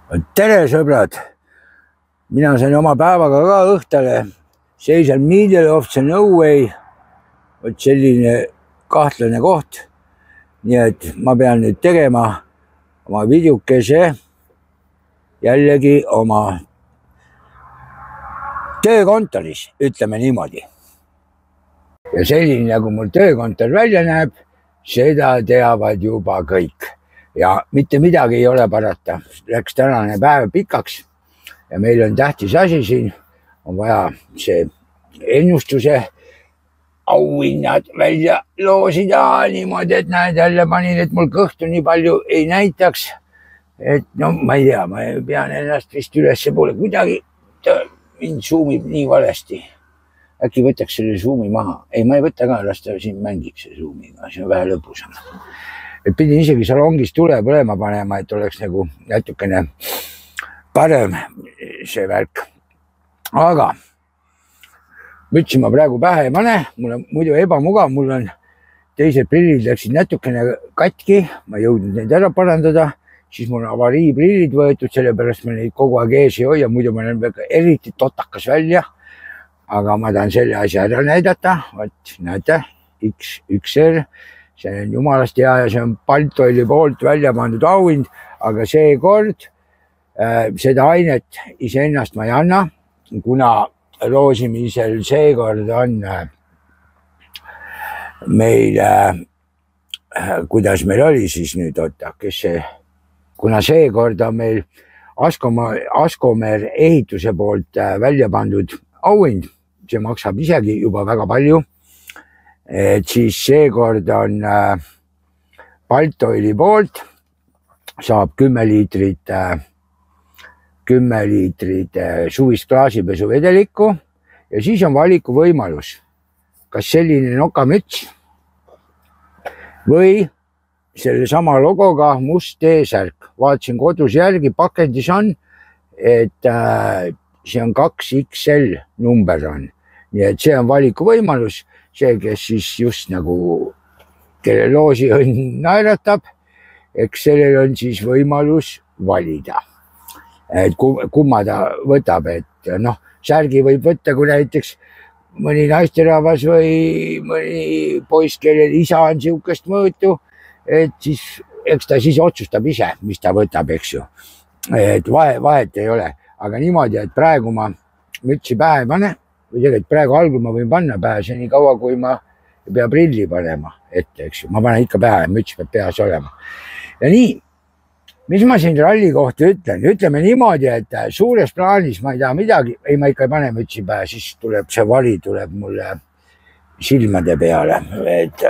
Tere sõbrad, mina sain oma päevaga ka õhtale, seisan Middle of the Norway, vot selline kahtlane koht, nii et ma pean nüüd tegema oma videokese jällegi oma töökontoris, ütleme niimoodi. Ja selline nagu mul töökontor välja näeb, seda teavad juba kõik. Ja mitte midagi ei ole parata, läks tänane päev pikaks ja meil on tähtis asi siin, on vaja see ennustuse auhinnad välja loosida niimoodi, et näed, jälle panin, et mul kõhtu nii palju ei näitaks. Et no ma ei tea, ma pean ennast vist ülesse poole kuidagi, mind zoomib nii valesti. Äkki võtaks selle zoomi maha. Ei, ma ei võta ka, las ta siin mängib see zoomiga, see on vähe lõbusam. Et pidin isegi salongis tule põlema panema, et oleks nagu natukene parem see värk. Aga mütsi ma praegu pähe ei pane, mul on muidu ebamugav, mul on teised prillid läksid natukene katki, ma ei jõudnud neid ära parandada, siis mul on avariiprillid võetud, sellepärast ma neid kogu aeg ees ei hoia, muidu ma olen eriti totakas välja. Aga ma tahan selle asja ära näidata, võt näete, XR, see on jumalast hea ja see on Baltoili poolt välja pandud auhind, aga seekord seda ainet iseennast ma ei anna, kuna roosimisel seekord on meil, kuidas meil oli siis nüüd, oota, kes see, kuna seekord on meil Askomer ehituse poolt välja pandud auhind, see maksab isegi juba väga palju. Et siis seekord on Baltoili poolt, saab 10 liitrit suvist klaasipesu vedelikku ja siis on valiku võimalus, kas selline nokamüts või selle sama logoga must T-särk. Vaatasin kodus järgi, pakendis on, et see on 2XL number on, nii et see on valiku võimalus. See, kes siis just nagu kelle loosi õnn naeratab, eks sellel on siis võimalus valida, et kumma ta võtab, et noh, särgi võib võtta, kui näiteks mõni naisterahvas või mõni poiss, kellel isa on siukest mõõtu, et siis eks ta siis otsustab ise, mis ta võtab, eks ju, et vahet ei ole, aga niimoodi, et praegu ma mütsi pähe ei pane. Või tegelikult praegu algul ma võin panna pähe, see nii kaua, kui ma ei pea prilli panema ette, eks ju. Ma panen ikka pähe, müts peab peas olema. Ja nii, mis ma siin ralli kohta ütlen? Ütleme niimoodi, et suures plaanis ma ei taha midagi, ei ma ikka ei pane mütsi pähe, siis tuleb see vari tuleb mulle silmade peale, et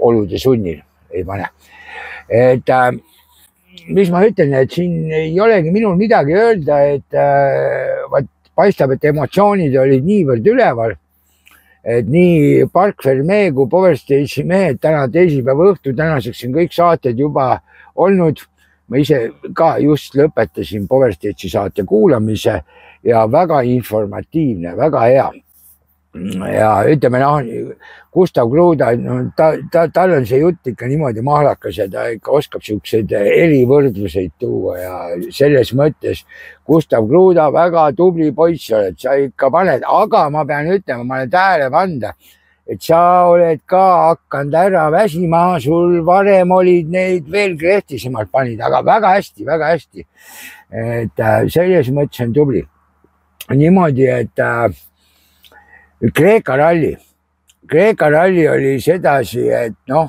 olude sunnil ei pane. Et mis ma ütlen, et siin ei olegi minul midagi öelda, et paistab, et emotsioonid olid niivõrd üleval, et nii Park Ferme kui Power Stage'i mehed täna teisipäeva õhtu, tänaseks on kõik saated juba olnud. Ma ise ka just lõpetasin Power Stage'i saate kuulamise ja väga informatiivne, väga hea. Ja ütleme, Gustav Kruda, tal on see jutt ikka niimoodi mahlakas ja ta ikka oskab siukseid erivõrdluseid tuua ja selles mõttes Gustav Kruda väga tubli poiss oled, sa ikka paned, aga ma pean ütlema, ma olen tähele panda, et sa oled ka hakanud ära väsima, sul varem olid neid veel krehtisemalt panid, aga väga hästi, väga hästi. Et selles mõttes on tubli. Niimoodi, et Kreeka ralli oli sedasi, et noh,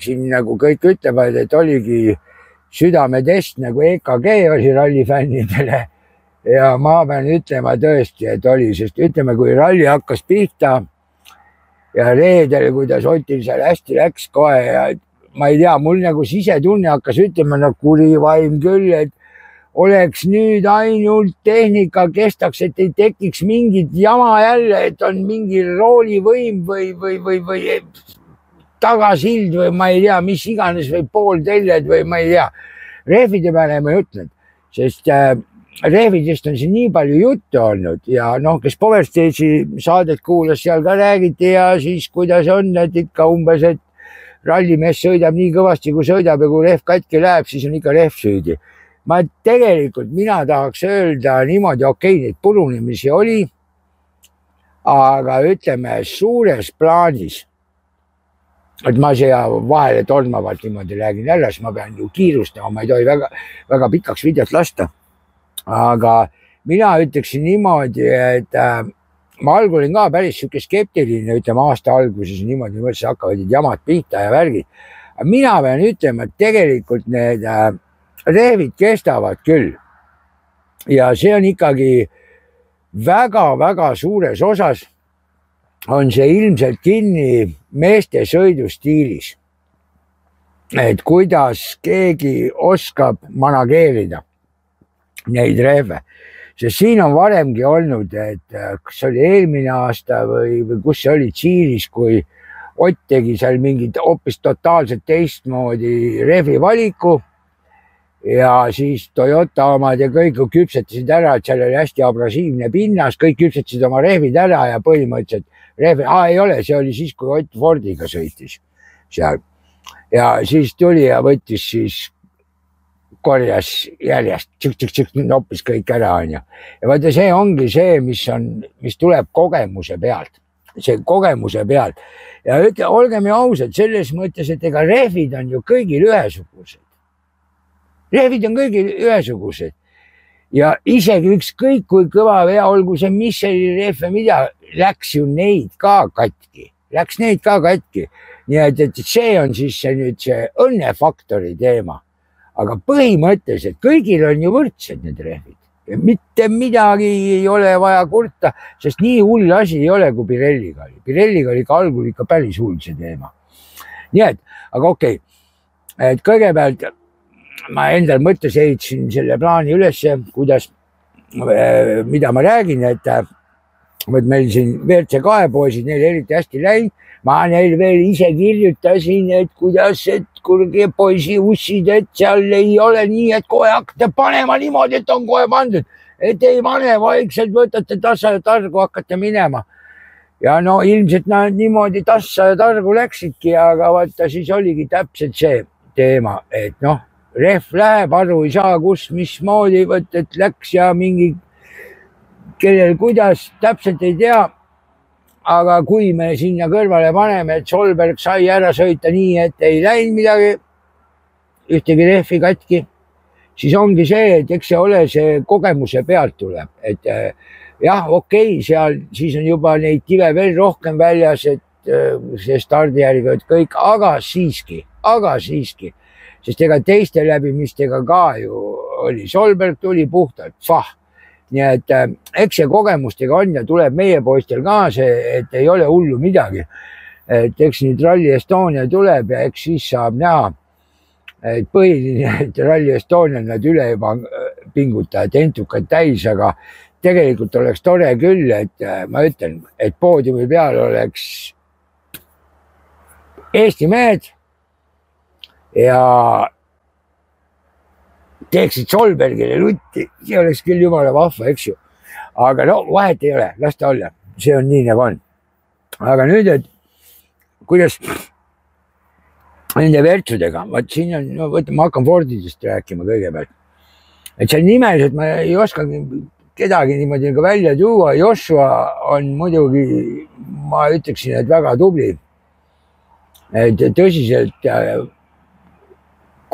siin nagu kõik ütlevad, et oligi südametest nagu EKG oli rallifännidele ja ma pean ütlema tõesti, et oli, sest ütleme, kui ralli hakkas pihta ja reedel, kuidas Otil seal hästi läks kohe ja ma ei tea, mul nagu sisetunne hakkas ütlema, no kuri vaim küll, et oleks nüüd ainult tehnika kestaks, et ei tekiks mingit jama jälle, et on mingi roolivõim või tagasild või ma ei tea, mis iganes või pooltelled või ma ei tea. Rehvide peale ma ei ütlenud, sest rehvidest on siin nii palju juttu olnud ja noh, kes Power Stage'i saadet kuulas, seal ka räägiti ja siis kuidas on, et ikka umbes, et rallimees sõidab nii kõvasti, kui sõidab ja kui rehv katki läheb, siis on ikka rehv süüdi. ma tegelikult, mina tahaks öelda niimoodi, okei, neid purunemisi oli, aga ütleme suures plaanis, et ma siia vahele tormavalt niimoodi räägin jälle, siis ma pean ju kiirustama, ma ei tohi väga pikaks videot lasta. Aga mina ütleksin niimoodi, et ma algul olin ka päris siuke skeptiline, ütleme aasta alguses niimoodi, mõtlesin, hakkavad jamad pihta ja värgid. Mina pean ütlema, et tegelikult need rehvid kestavad küll. Ja see on ikkagi väga-väga suures osas on see ilmselt kinni meeste sõidustiilis. Et kuidas keegi oskab manageerida neid rehve. Sest siin on varemgi olnud, et kas oli eelmine aasta või kus see oli Tšiilis, kui Ott tegi seal mingid hoopis totaalselt teistmoodi rehvi valiku ja siis Toyota omad ja kõik küpsetasid ära, et seal oli hästi abrasiivne pinnas, kõik küpsetasid oma rehvid ära ja põhimõtteliselt rehvi, ei ole, see oli siis, kui Ott Fordiga sõitis seal. Ja siis tuli ja võttis siis korjas järjest, hoppis kõik ära, on ju. Ja vaata, see ongi see, mis tuleb kogemuse pealt, see kogemuse pealt. Ja olgem ju ausad selles mõttes, et ega rehvid on ju kõigil ühesugused. Rehvid on kõigil ühesugused. Ja isegi ükskõik kui kõva vea, olgu see Michelini rehv ja mida, läks ju neid ka katki. Läks neid ka katki. Nii et see on siis see nüüd see õnnefaktori teema. Aga põhimõtteliselt kõigil on ju võrdsed need rehvid. Ja mitte midagi ei ole vaja kurta, sest nii hull asi ei ole, kui Pirelliga oli. Pirelliga oli ka algul ikka päris hull see teema. Nii et, aga okei. Et kõigepealt ma endal mõttes ehitasin selle plaani üles, kuidas, mida ma räägin, et meil siin WRC2 poisid, neil eriti hästi läinud. Ma neil veel ise kirjutasin, et kuidas, et kurge poisi ussid, et seal ei ole nii, et kohe hakkate panema niimoodi, et on kohe pandud. Et ei pane, vaikselt võtate tassa ja targu hakkate minema. Ja no ilmselt nad niimoodi tassa ja targu läksidki, aga vaata siis oligi täpselt see teema, et noh, rehv läheb, aru ei saa, kus, mismoodi, et läks ja mingi, kellel kuidas, täpselt ei tea. Aga kui me sinna kõrvale paneme, et Solberg sai ära sõita nii, et ei läinud midagi, ühtegi rehvi katki, siis ongi see, et eks see ole see kogemuse pealt tuleb. Et jah, okei, seal siis on juba neid kive veel rohkem väljas, et see stardijärgi kõik, aga siiski, sest ega teiste läbimistega ka ju oli. Solberg tuli puhtalt, Nii et eks see kogemustega on ja tuleb meie poistel ka see, et ei ole hullu midagi. Et eks nüüd Rally Estonia tuleb ja eks siis saab näha, et põhiline, et Rally Estonia nad üle juba pingutajad, entukad täis, aga tegelikult oleks tore küll, et ma ütlen, et poodiumi peal oleks Eesti mehed ja teeksid Solbergile lutti, see oleks küll jumala vahva, eks ju. Aga no vahet ei ole, las ta olla, see on nii nagu on. Aga nüüd, et kuidas nende vertsudega, vaat siin on, no võtta, ma hakkan Fordidest rääkima kõigepealt. Et seal nimeliselt ma ei oska kedagi niimoodi välja tuua, Joshua on muidugi, ma ütleksin, et väga tubli. Et tõsiselt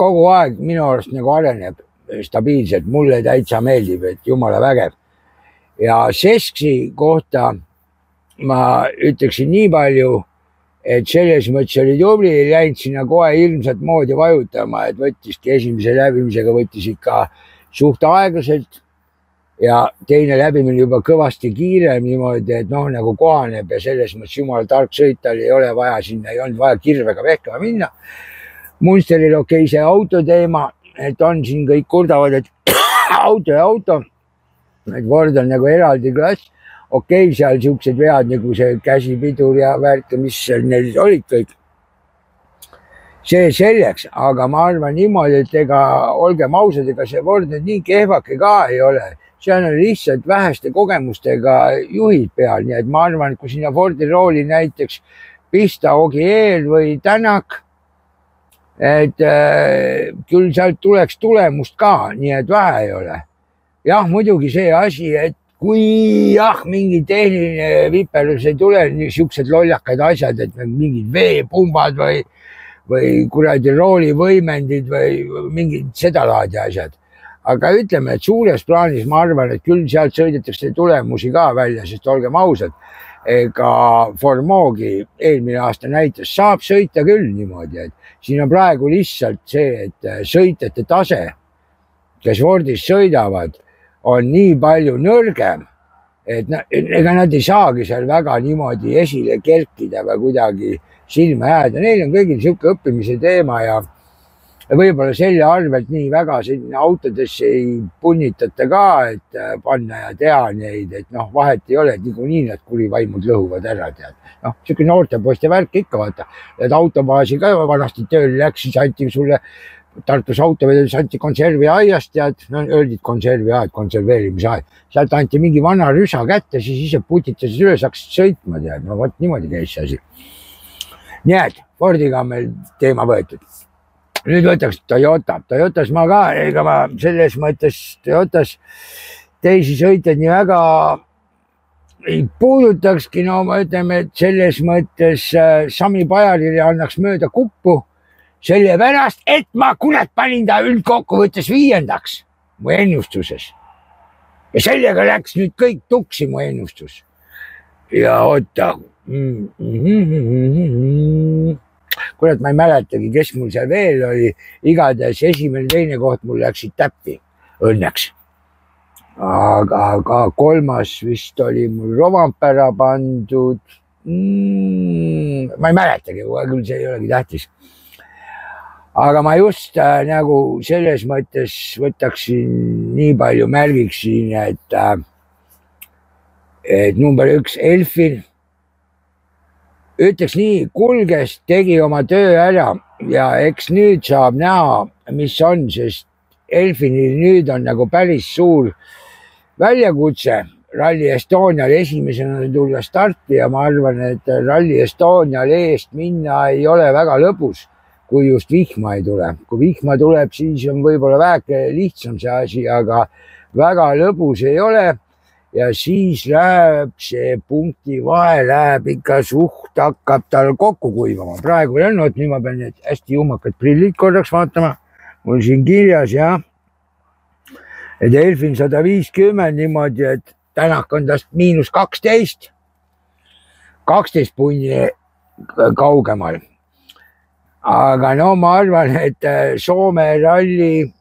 kogu aeg minu arust nagu areneb stabiilselt, mulle täitsa meeldib, et jumala vägev. Ja Sesksi kohta ma ütleksin nii palju, et selles mõttes oli tubli, ei läinud sinna kohe ilmselt moodi vajutama, et võttiski esimese läbimisega võttis ikka suht aeglaselt ja teine läbimine juba kõvasti kiirem niimoodi, et noh, nagu kohaneb ja selles mõttes jumala tark sõita ei ole vaja sinna, ei olnud vaja kirvega vehkama minna. Munsteril okei, see auto teema, et on siin kõik kurdavad, et auto ja auto, et Ford on nagu eraldi klass. Okei, seal siuksed vead nagu see käsipidur ja värk, mis neil olid kõik. See selleks, aga ma arvan niimoodi, et ega olgem ausad, ega see Ford nüüd nii kehvake ka ei ole. Seal on lihtsalt väheste kogemustega juhid peal, nii et ma arvan, kui sinna Fordi rooli näiteks pista Ogier või Tänak, et küll sealt tuleks tulemust ka, nii et vähe ei ole. Jah, muidugi see asi, et kui mingi tehniline viperus ei tule, niisugused lollakad asjad, et mingid veepumbad või kuradi roolivõimendid või mingid sedalaadi asjad. Aga ütleme, et suures plaanis ma arvan, et küll sealt sõidetakse tulemusi ka välja, sest olgem ausad, ega Formogi eelmine aasta näitas, saab sõita küll niimoodi, et siin on praegu lihtsalt see, et sõitjate tase, kes Fordis sõidavad, on nii palju nõrgem, et ega nad ei saagi seal väga niimoodi esile kerkida või kuidagi silma jääda. Neil on kõigil niisugune õppimise teema ja võib-olla selle arvelt nii väga sinna autodesse ei punnitata ka, et panna ja teha neid, et vahet ei ole, et niikuinii need kurivaimud lõhuvad ära, tead. Niisugune noortepoiste värk ikka, vaata, et autobaasi ka vanasti tööl läks, siis anti sulle Tartus autovedudes anti konserviaiast, tead, öeldi konserviaed, konserveerimisaed. Sealt anti mingi vana rüsa kätte, siis ise putitasid üles, hakkasid sõitma, tead. Vot niimoodi käis see asi. Nii et Fordiga on meil teema võetud. Nüüd võtaks Toyota. Toyotas ma ka, ega ma selles mõttes Toyotas teisi sõitjaid nii väga ei puudutakski. No ma ütleme, et selles mõttes Sami Pajarile annaks mööda kuppu. Sellepärast, et ma kurat panin ta üldkokkuvõttes 5. mu ennustuses. Ja sellega läks nüüd kõik tuksi mu ennustus. Ja oota. Kurat, ma ei mäletagi, kes mul seal veel oli. Igatahes esimene, teine koht mul läksid täppi. Õnneks. Aga 3. vist oli mul Rovanpera pandud. Ma ei mäletagi, küll see ei olegi tähtis. Aga ma just nagu selles mõttes võtaksin nii palju märgiksin, et number 1 Elfin ütleks nii, kulges, tegi oma töö ära ja eks nüüd saab näha, mis on, sest Elfinil nüüd on nagu päris suur väljakutse Rally Estonial esimesena tulla starti ja ma arvan, et Rally Estonial eest minna ei ole väga lõbus. Kui just vihma ei tule. Kui vihma tuleb, siis on võib-olla väike lihtsam see asi, aga väga lõbus ei ole. Ja siis läheb see punkti vahe, läheb ikka suht, hakkab tal kokku kuivama. Praegu on, nüüd ma pean need hästi jumakad prillid korraks vaatama. Mul siin kirjas, jah. Et Elfin 150 niimoodi, et Tänak on tast -12. 12 punni kaugemal. Aga no ma arvan, et Soome ralli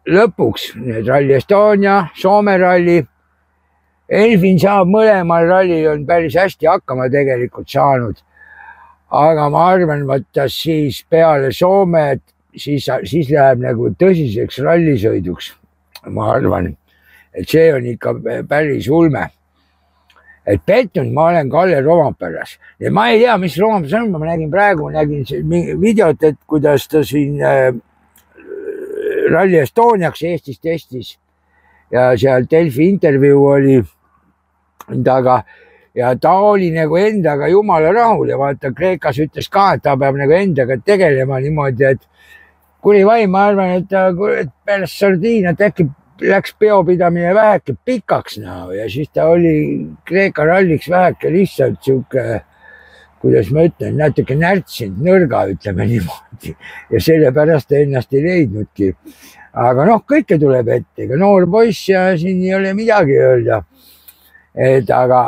lõpuks, need Rally Estonia, Soome ralli, Elfin saab mõlemal rallil on päris hästi hakkama tegelikult saanud. Aga ma arvan, võtta siis peale Soomet, siis läheb nagu tõsiseks rallisõiduks. Ma arvan, et see on ikka päris ulme. Et pettunud ma olen Kalle Rovanperas ja ma ei tea, mis Rovanperas on, ma nägin praegu, videot, et kuidas ta siin Rally Estoniaks Eestis testis ja seal Delfi intervjuu oli taga ja ta oli nagu endaga jumala rahul ja vaata Kreekas ütles ka, et ta peab nagu endaga tegelema niimoodi, et kuri vaim, ma arvan, et pärast Sardiiniat äkki läks peopidamine väheke pikaks ja siis ta oli Kreeka ralliks väheke lihtsalt siuke, kuidas ma ütlen, natuke närtsinud nõrga, ütleme niimoodi. Ja sellepärast ta ennast ei leidnudki. Aga kõike tuleb ette, ega noor poiss ja siin ei ole midagi öelda. Aga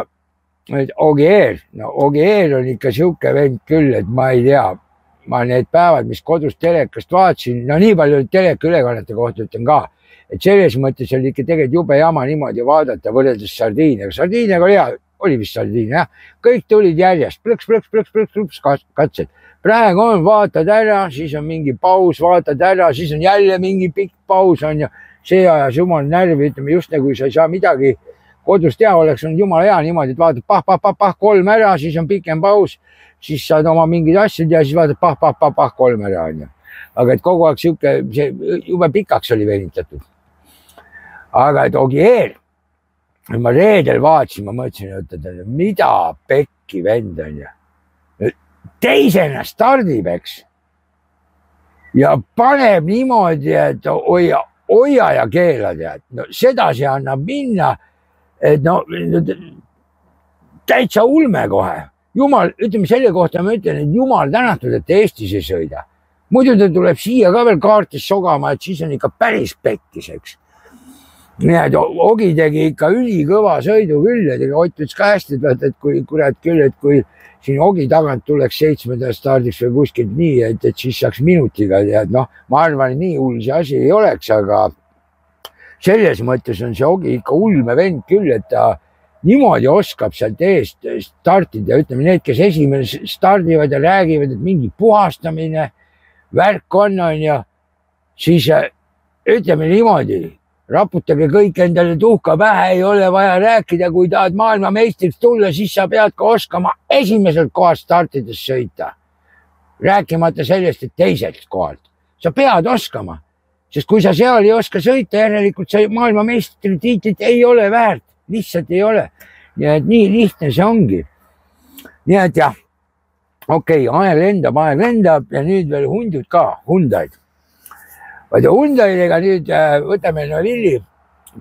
Ogier on ikka siuke vend küll, et ma ei tea. Ma need päevad, mis kodus telekast vaatasin, nii palju teleka ülekannete kohta ütlen ka. Et selles mõttes oli ikka tegelikult jube jama niimoodi vaadata võrreldes Sardiiniaga. Sardiiniaga oli hea, oli vist Sardiinia, jah. Kõik tulid järjest, plõks, katsed. Praegu on, vaatad ära, siis on mingi paus, vaatad ära, siis on jälle mingi pikk paus on ja see ajas jumal närvi, ütleme just nagu sa ei saa midagi kodus teha, oleks on jumala hea niimoodi, et vaatad pah, 3 ära, siis on pikem paus, siis saad oma mingid asjad ja siis vaatad pah, 3 ära on ju. Aga et kogu aeg siuke, see jube pikaks oli venitatud. Aga et Ogier, ma reedel vaatasin, ma mõtlesin, et mida pekki vend on ju. Teisena stardib, eks. ja paneb niimoodi, et hoia ja keela tead, no sedasi annab minna, et no täitsa ulme kohe. Jumal, ütleme selle kohta ma ütlen, et jumal tänatud, et Eestis ei sõida. Muidu ta tuleb siia ka veel kaartis sogama, et siis on ikka päris pekkis, eks. Nii et Ogi tegi ikka ülikõva sõidu küll, et Ott ütles ka hästi, et kui kurat küll, et kui siin Ogi tagant tuleks 7. stardiks või kuskilt nii, et siis saaks minutiga tead, noh, ma arvan, nii hull see asi ei oleks, aga selles mõttes on see Ogi ikka ulme vend küll, et ta niimoodi oskab sealt eest startida ja ütleme need, kes esimene stardivad ja räägivad, et mingi puhastamine, värk on ja siis ütleme niimoodi, raputage kõik endale tuhka pähe, ei ole vaja rääkida, kui tahad maailmameistriks tulla, siis sa pead ka oskama esimeselt kohast startides sõita. Rääkimata sellest, et teiselt kohalt. Sa pead oskama, sest kui sa seal ei oska sõita, järelikult sa maailmameistri tiitlit ei ole väärt, lihtsalt ei ole. Ja nii lihtne see ongi. Nii et jah, okei, aeg lendab ja nüüd veel hundud ka, hundaid. Vaata hundaidega nüüd võtame Villi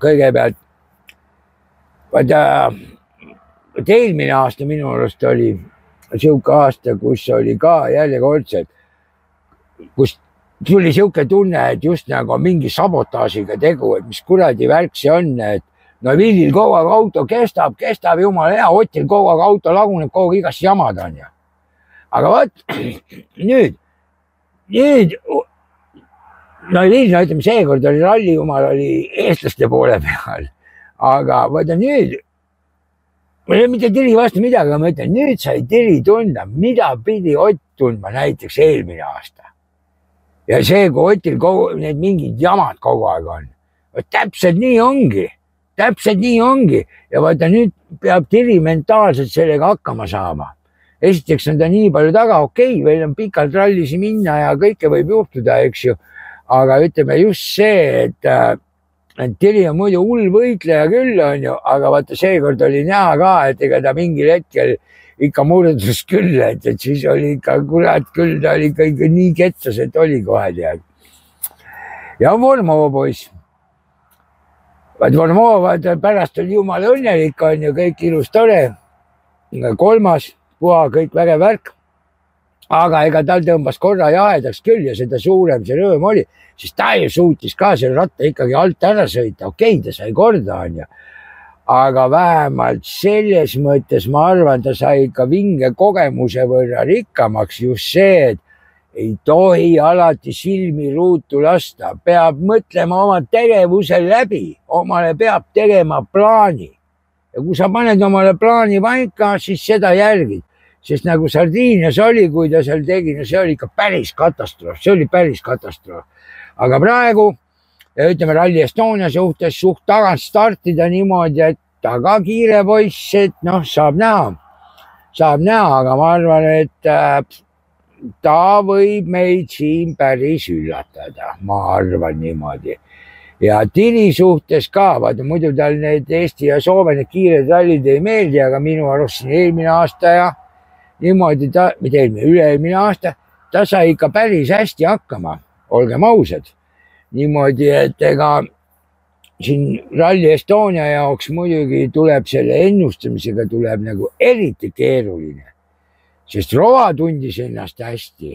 kõigepealt. Vaata eelmine aasta minu arust oli siuke aasta, kus oli ka järjekordselt, kus tuli siuke tunne, et just nagu mingi sabotaažiga tegu, et mis kuradi värk see on, et no Villil kogu aeg auto kestab jumala hea, Otil kogu aeg auto laguneb, kogu aeg igast jamad on ja. Aga vaat nüüd no Liina, ütleme, seekord oli ralli jumal oli eestlaste poole peal, aga vaata nüüd, ma ei ole mitte Tiri vastu midagi, aga ma ütlen, nüüd sai Tiri tunda, mida pidi Ott tundma näiteks eelmine aasta. Ja see, kui Otil need mingid jamad kogu aeg on, täpselt nii ongi ja vaata nüüd peab Tiri mentaalselt sellega hakkama saama. Esiteks on ta nii palju taga, okei, veel on pikalt rallisi minna ja kõike võib juhtuda, eks ju. Aga ütleme just see, et Tiri on muidu hull võitleja küll on ju, aga vaata seekord oli näha ka, et ega ta mingil hetkel ikka murdus küll, et siis oli ikka kurat küll, ta oli ikka nii ketsas, et oli kohe tead. Ja Vormova poiss. Vormova pärast oli jumala õnnelik on ju, kõik ilus tore. 3. puha, kõik vägev värk. Aga ega tal tõmbas korra jahedaks küll ja seda suurem see rõõm oli, siis ta ju suutis ka selle ratta ikkagi alt ära sõita. Okei, ta sai korda on ju. Aga vähemalt selles mõttes ma arvan, ta sai ikka vinge kogemuse võrra rikkamaks just see, et ei tohi alati silmi ruutu lasta. Peab mõtlema oma tegevuse läbi, omale peab tegema plaani. Ja kui sa paned omale plaani paika, siis seda järgid. Sest nagu Sardiinias oli, kui ta seal tegi, no see oli ikka päris katastroof, Aga praegu, ja ütleme Rally Estonia suhtes suht tagant startida niimoodi, et ta ka kiire poiss, et noh, saab näha, aga ma arvan, et ta võib meid siin päris üllatada, ma arvan niimoodi. Ja Tiri suhtes ka, vaata muidu tal need Eesti ja Soome need kiired rallid ei meeldi, aga minu arust siin eelmine aasta ja niimoodi ta, mitte üle-eelmine aasta, ta sai ikka päris hästi hakkama, olgem ausad. Niimoodi, et ega siin Rally Estonia jaoks muidugi tuleb selle ennustamisega tuleb nagu eriti keeruline, sest Rova tundis ennast hästi.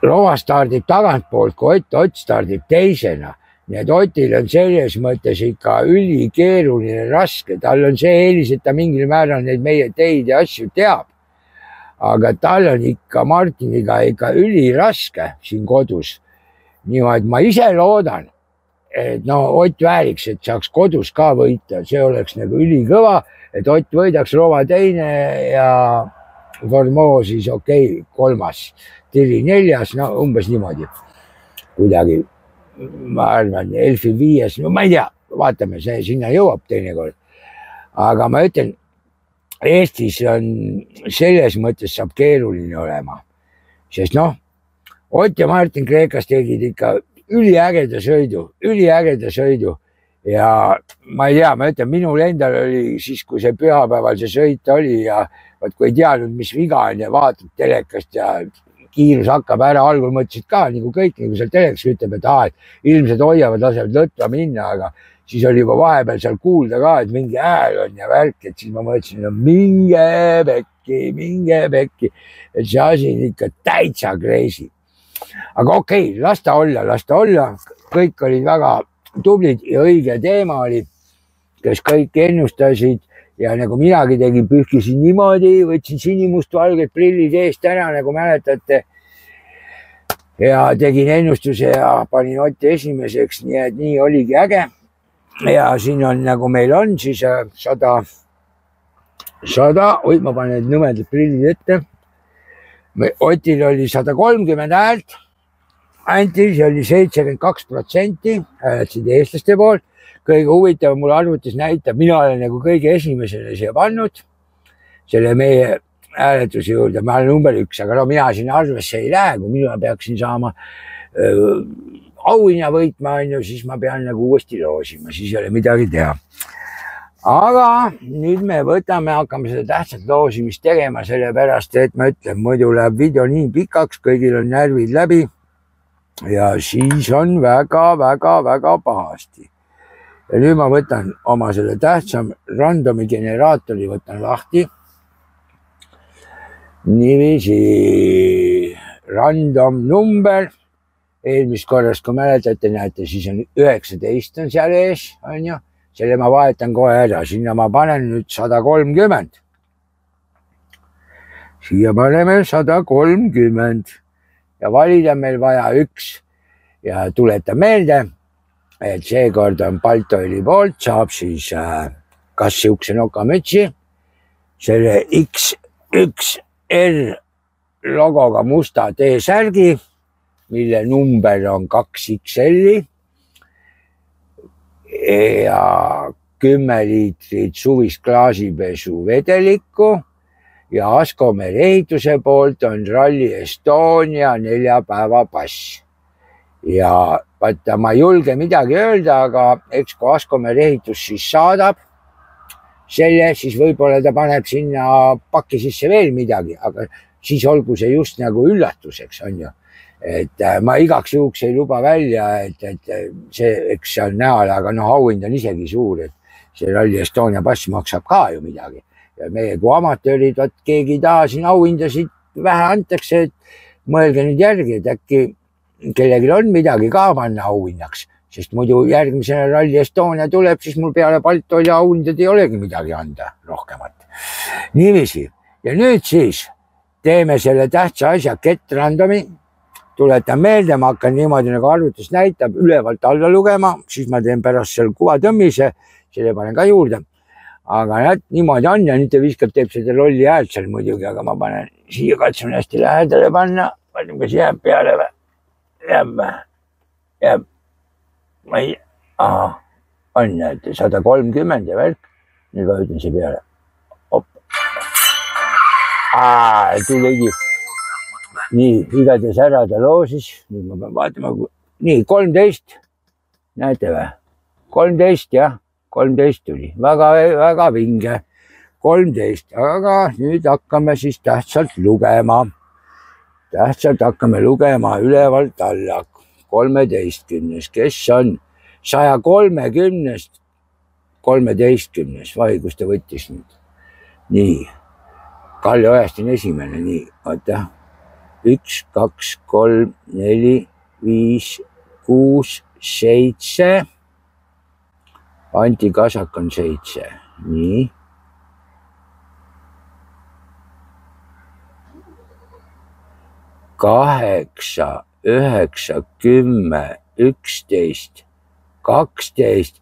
Rova stardib tagantpoolt, kui Ott stardib teisena. Nii et Otil on selles mõttes ikka ülikeeruline raske. Tal on see eelis, et ta mingil määral neid meie teid ja asju teab. Aga tal on ikka Martiniga ikka üliraske siin kodus. Niimoodi ma ise loodan, et no Ott vääriks, et saaks kodus ka võita. See oleks nagu ülikõva, et Ott võidaks Rova teine ja Vormo siis okei, 3. Tiri 4, no umbes niimoodi. Kuidagi, ma arvan, Elfi 5, no ma ei tea, vaatame, see sinna jõuab teinekord. Aga ma ütlen, Eestis on selles mõttes saab keeruline olema. Sest noh, Ott ja Martin Kreekas tegid ikka üliägeda sõidu. Ja ma ei tea, ma ütlen, minul endal oli siis, kui see pühapäeval see sõit oli ja vaat kui ei teadnud, mis viga on ja vaatad telekast ja kiirus hakkab ära, algul mõtlesid ka nagu kõik, nagu seal teleks ütleb, et ilmselt hoiavad, lasevad lõtva minna, aga siis oli juba vahepeal seal kuulda ka, et mingi hääl on ja värk, et siis ma mõtlesin, no minge pekki, et see asi on ikka täitsa crazy. Aga okei, las ta olla, kõik olid väga tublid ja õige teema oli, kes kõik ennustasid ja nagu minagi tegin, pühkisin niimoodi, võtsin sinimustvalged prillid eest ära, nagu mäletate. Ja tegin ennustuse ja panin Otti esimeseks, nii et nii oligi äge. Ja siin on nagu meil on siis 100, ma panen need nõmedad prillid ette. Otil oli 130 häält, Antil see oli 72%, hääletasid eestlaste poolt. Kõige huvitav mul arvutis näitab, mina olen nagu kõige esimesele siia pannud selle meie hääletuse juurde, ma olen number 1, aga no mina siin arvesse ei lähe, kui mina peaksin saama auhinna võitma, siis ma pean nagu uuesti loosima, siis ei ole midagi teha. Aga nüüd me hakkame seda tähtsat loosimist tegema, sellepärast et ma ütlen, muidu läheb video nii pikaks, kõigil on närvid läbi ja siis on väga pahasti. Ja nüüd ma võtan oma selle tähtsam randomi generaatori võtan lahti. Niiviisi random number. Eelmist korrast, kui mäletate, näete, siis on 19 on seal ees, on ju. Selle ma vahetan kohe ära. Sinna ma panen nüüd 130. Siia paneme 130. Ja valida meil vaja 1. Ja tuletan meelde, et seekord on Baltoili poolt, saab siis kas siukse nokamütsi, selle X1R logoga musta T-särgi, mille number on 2XL ja 10 liitrit suvist klaasipesu vedelikku ja Askomer ehituse poolt on Rally Estonia 4 päeva pass. Ja vaata, ma ei julge midagi öelda, aga eks kui Askomer ehitus siis saadab selle, siis võib-olla ta paneb sinna pakki sisse veel midagi, aga siis olgu see just nagu üllatuseks, on ju. Et ma igaks juhuks ei luba välja, et see, eks seal näol, aga noh, auhind on isegi suur, et see Rally Estonia pass maksab ka ju midagi. Ja meie kui amatöörid, vaat keegi ei taha siin auhindasid vähe antakse, et mõelge nüüd järgi, et äkki kellelgi on midagi ka panna auhinnaks, sest muidu järgmisena Rally Estonia tuleb, siis mul peale Baltoili auhindad ei olegi midagi anda rohkemat. Niiviisi. Ja nüüd siis teeme selle tähtsa asja get randomi. Tuletan meelde, ma hakkan niimoodi nagu arvutus näitab, ülevalt alla lugema, siis ma teen pärast seal kuvatõmmise, selle panen ka juurde. Aga näed, niimoodi on ja nüüd te viskab, teeb seda lolli häält seal muidugi, aga ma panen siia, katsun hästi lähedale panna, vaatame, kas jääb peale või. Jääb. Ma ei, on näete 130 ja värk. Nüüd vajutan see peale. Op. Tulegi. Nii, igatahes ära ta loosis. Nüüd ma pean vaatama. Nii, 13. Näete või? 13 jah. 13 tuli. Väga vinge. 13. Aga nüüd hakkame siis tähtsalt lugema. Tähtsalt hakkame lugema ülevalt alla 13, kes on 130, 13, vai kus ta võttis nüüd. Nii, Kalle Ojastin esimene, nii, vaata. 1, 2, 3, 4, 5, 6, 7. Anti Kasak on 7, nii. 8, 9, 10, 11, 12,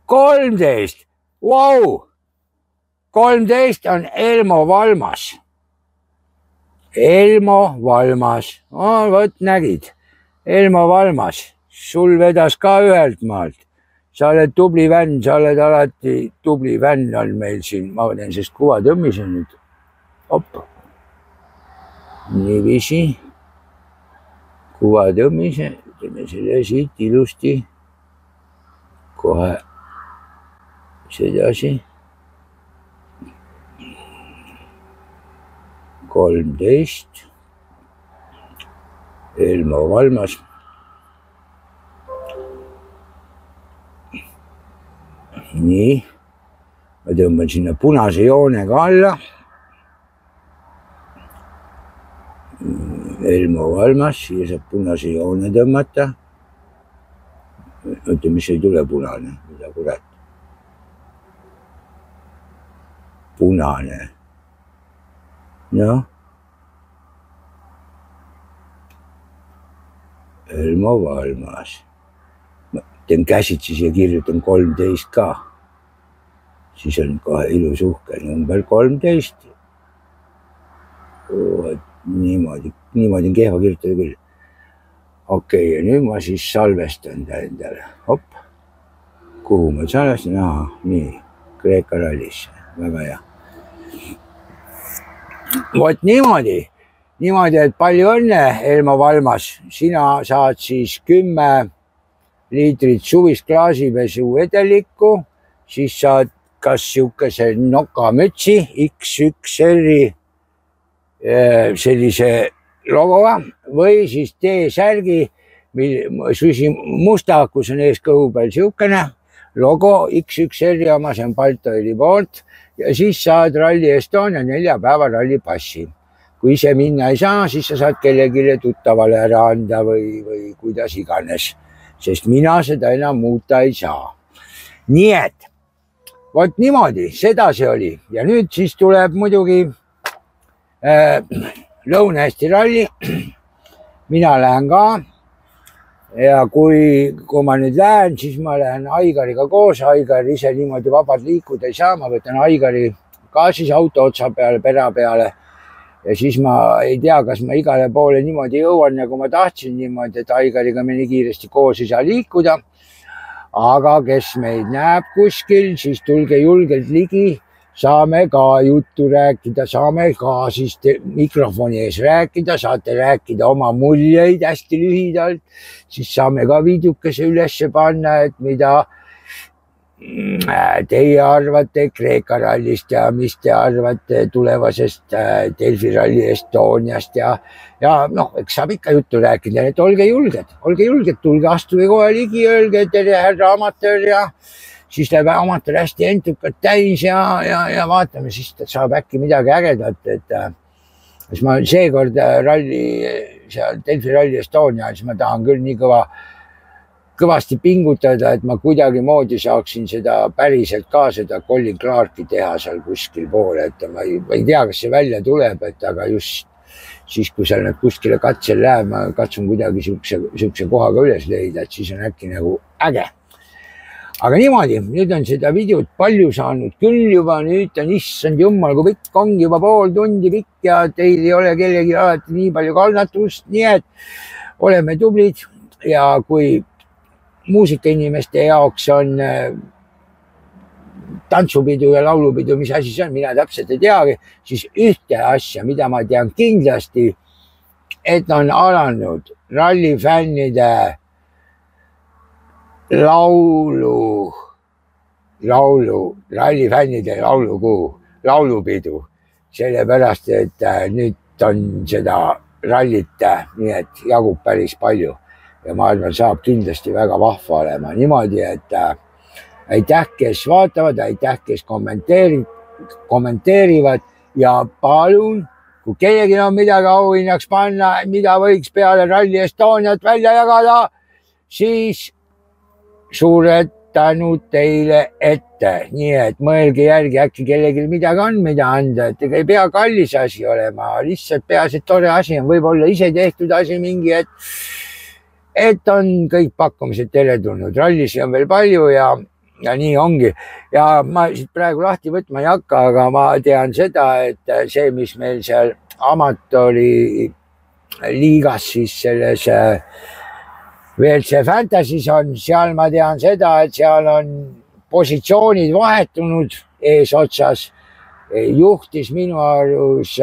13. Vau! 13 on Elmo Valmas. Elmo Valmas. Vot nägid. Elmo Valmas. Sul vedas ka ühelt maalt. Sa oled tubli vänn, sa oled alati tubli vänn on meil siin. Ma teen sest kuva tõmmisen nüüd. Op. Niiviisi. Kuva tõmmise. Teeme selle siit ilusti. Kohe sedasi. 13. Elmo Valmas. Nii, ma tõmban sinna punase joone ka alla. Elmo Valmas, siia saab punase joone tõmmata. Oota, mis ei tule punane, mida kurat. Punane. Noh. Elmo Valmas. Ma teen käsitsi ja kirjutan 13 ka. Siis on kohe ilus uhke number 13. Niimoodi on kehva kirjutada küll. Okei, ja nüüd ma siis salvestan ta endale. Hopp. Kuhu ma salvestan? Aha, nii. Kreeka rallisse. Väga hea. Vot niimoodi, et palju õnne, Elmo Valmas. Sina saad siis 10 liitrit suvist klaasipesu edelikku, siis saad kas siukese nokamütsi X1R-i sellise logoga või siis T-särgi musta, kus on ees kõhu peal siukene logo X1R-i oma, see on Baltoili poolt ja siis saad Rally Estonia 4 päeva rallipassi. Kui ise minna ei saa, siis sa saad kellegile tuttavale ära anda või kuidas iganes, sest mina seda enam muuta ei saa. Nii et, vot niimoodi, seda see oli ja nüüd siis tuleb muidugi Lõuna-Eesti ralli. Mina lähen ka ja kui ma nüüd lähen, siis ma lähen Aigariga koos. Aigar ise niimoodi vabalt liikuda ei saa. Ma võtan Aigari ka siis auto otsa peale, pera peale ja siis ma ei tea, kas ma igale poole niimoodi jõuan, nagu ma tahtsin niimoodi, et Aigariga me nii kiiresti koos ei saa liikuda. Aga kes meid näeb kuskil, siis tulge julgelt ligi. Saame ka juttu rääkida, saame ka siis mikrofoni ees rääkida, saate rääkida oma muljeid hästi lühidalt, siis saame ka videokese ülesse panna, et mida teie arvate Kreeka rallist ja mis te arvate tulevasest Delfi Rally Estoniast ja noh, eks saab ikka juttu rääkida, et olge julged, tulge, astuge kohe ligi, öelge tere härra amatöör ja siis läheb amatöör hästi entukad täis ja vaatame, siis saab äkki midagi ägedat, et ma seekord seal Delfi Rally Estonia, siis ma tahan küll nii kõvasti pingutada, et ma kuidagi moodi saaksin seda päriselt ka seda Colin Clarki teha seal kuskil pool, et ma ei tea, kas see välja tuleb, et aga just siis, kui seal nüüd kuskile katsel läheb, ma katsun kuidagi siukse kohaga üles leida, et siis on äkki nagu äge. Aga niimoodi, nüüd on seda videot palju saanud küll juba, nüüd on issand jummal, kui pikk on juba pool tundi pikk ja teil ei ole kellegi alati nii palju kannatust, nii et oleme tublid ja kui muusikainimeste jaoks on tantsupidu ja laulupidu, mis asi see on, mina täpselt ei teagi, siis ühte asja, mida ma tean kindlasti, et on alanud rallifännide rallifännide laulukuu, laulupidu, sellepärast, et nüüd on seda rallit, nii et jagub päris palju ja ma arvan, saab kindlasti väga vahva olema niimoodi, et aitäh, kes vaatavad, aitäh, kes kommenteerivad ja palun, kui kellelgi on midagi auhinnaks panna, mida võiks peale Rally Estoniat välja jagada, siis suured tänud teile ette, nii et mõelge järgi, äkki kellelgi midagi on, mida anda, et ega ei pea kallis asi olema, lihtsalt peas, et tore asi on, võib-olla ise tehtud asi mingi, et on kõik pakkumised teretulnud. Rallisi on veel palju ja nii ongi. Ja ma siit praegu lahti võtma ei hakka, aga ma tean seda, et see, mis meil seal amatööri liigas siis selles WRC Fantasy's on, seal ma tean seda, et seal on positsioonid vahetunud eesotsas. Juhtis minu arust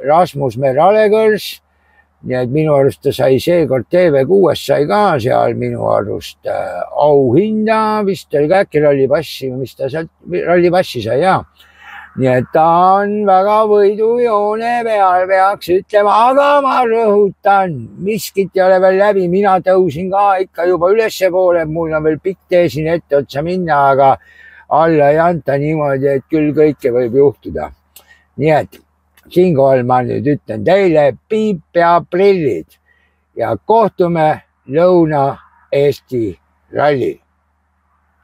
Rasmus Meralekõrs, nii et minu arust ta sai seekord TV6 sai ka seal minu arust auhinda, vist oli ka äkki rallipassi, mis ta sealt rallipassi sai ja. nii et ta on väga võidujoone peal, peaks ütlema, aga ma rõhutan, miskit ei ole veel läbi, mina tõusin ka ikka juba ülespoole, mul on veel pikk tee siin etteotsa minna, aga alla ei anta niimoodi, et küll kõike võib juhtuda. nii et siinkohal ma nüüd ütlen teile piip ja prillid ja kohtume Lõuna-Eesti rallil.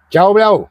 Tšau, Plau!